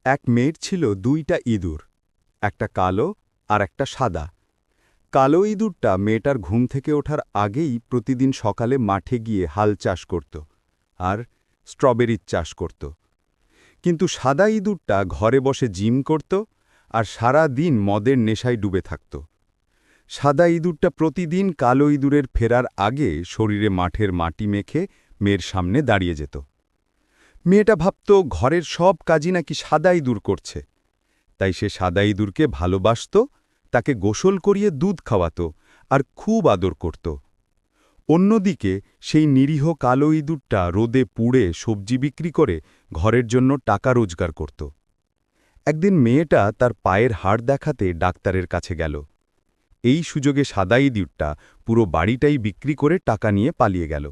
এক মেয়ের ছিল দুইটা ইঁদুর, একটা কালো আর একটা সাদা। কালো ইঁদুরটা মেয়েটার ঘুম থেকে ওঠার আগেই প্রতিদিন সকালে মাঠে গিয়ে হাল চাষ করত আর স্ট্রবেরির চাষ করত। কিন্তু সাদা ইঁদুরটা ঘরে বসে জিম করত আর সারা দিন মদের নেশায় ডুবে থাকত। সাদা ইঁদুরটা প্রতিদিন কালো ইঁদুরের ফেরার আগে শরীরে মাঠের মাটি মেখে মেয়ের সামনে দাঁড়িয়ে যেত। মেয়েটা ভাবত ঘরের সব কাজই নাকি সাদা ইঁদুর করছে, তাই সে সাদা ইঁদুরকে ভালোবাসত, তাকে গোসল করিয়ে দুধ খাওয়াত আর খুব আদর করত। অন্যদিকে সেই নিরীহ কালো ইঁদুরটা রোদে পুড়ে সবজি বিক্রি করে ঘরের জন্য টাকা রোজগার করত। একদিন মেয়েটা তার পায়ের হাড় দেখাতে ডাক্তারের কাছে গেল। এই সুযোগে সাদা ইঁদুরটা পুরো বাড়িটাই বিক্রি করে টাকা নিয়ে পালিয়ে গেল।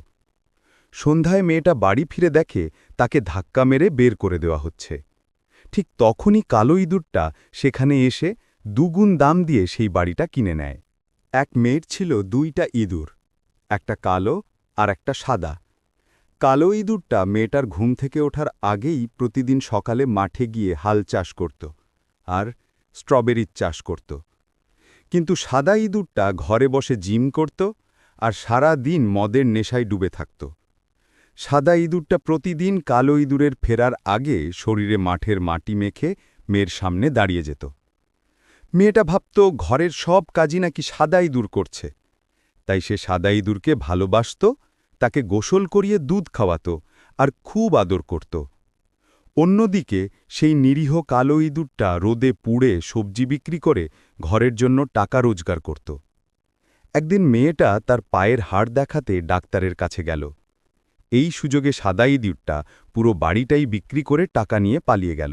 সন্ধ্যায় মেয়েটা বাড়ি ফিরে দেখে তাকে ধাক্কা মেরে বের করে দেওয়া হচ্ছে। ঠিক তখনই কালো ইঁদুরটা সেখানে এসে দুগুণ দাম দিয়ে সেই বাড়িটা কিনে নেয়। এক মেয়ের ছিল দুইটা ইঁদুর, একটা কালো আর একটা সাদা। কালো ইঁদুরটা মেয়েটার ঘুম থেকে ওঠার আগেই প্রতিদিন সকালে মাঠে গিয়ে হাল চাষ করত আর স্ট্রবেরির চাষ করত। কিন্তু সাদা ইঁদুরটা ঘরে বসে জিম করত আর সারা দিন মদের নেশায় ডুবে থাকত। সাদা ইঁদুরটা প্রতিদিন কালো ইঁদুরের ফেরার আগে শরীরে মাঠের মাটি মেখে মেয়ের সামনে দাঁড়িয়ে যেত। মেয়েটা ভাবত ঘরের সব কাজই নাকি সাদা ইঁদুর করছে, তাই সে সাদা ইঁদুরকে ভালোবাসত, তাকে গোসল করিয়ে দুধ খাওয়াত আর খুব আদর করত। অন্যদিকে সেই নিরীহ কালো ইঁদুরটা রোদে পুড়ে সবজি বিক্রি করে ঘরের জন্য টাকা রোজগার করত। একদিন মেয়েটা তার পায়ের হাড় দেখাতে ডাক্তারের কাছে গেল। এই সুযোগে সাদা ইঁদুরটা পুরো বাড়িটাই বিক্রি করে টাকা নিয়ে পালিয়ে গেল।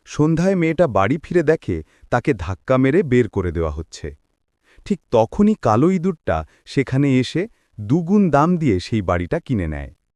সন্ধ্যায় মেয়েটা বাড়ি ফিরে দেখে তাকে ধাক্কা মেরে বের করে দেওয়া হচ্ছে। ঠিক তখনই কালো ইঁদুরটা সেখানে এসে দুগুণ দাম দিয়ে সেই বাড়িটা কিনে নেয়।